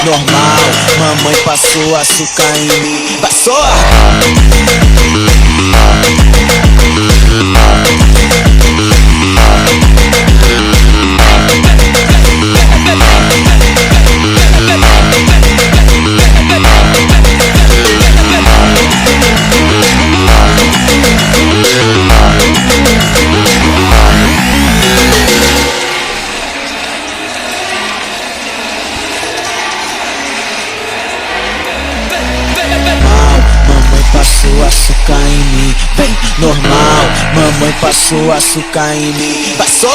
normal. Mamãe passou açúcar em mim. Passou! Passou açúcar em mim, vem normal. Mamãe passou açúcar em mim. Passou!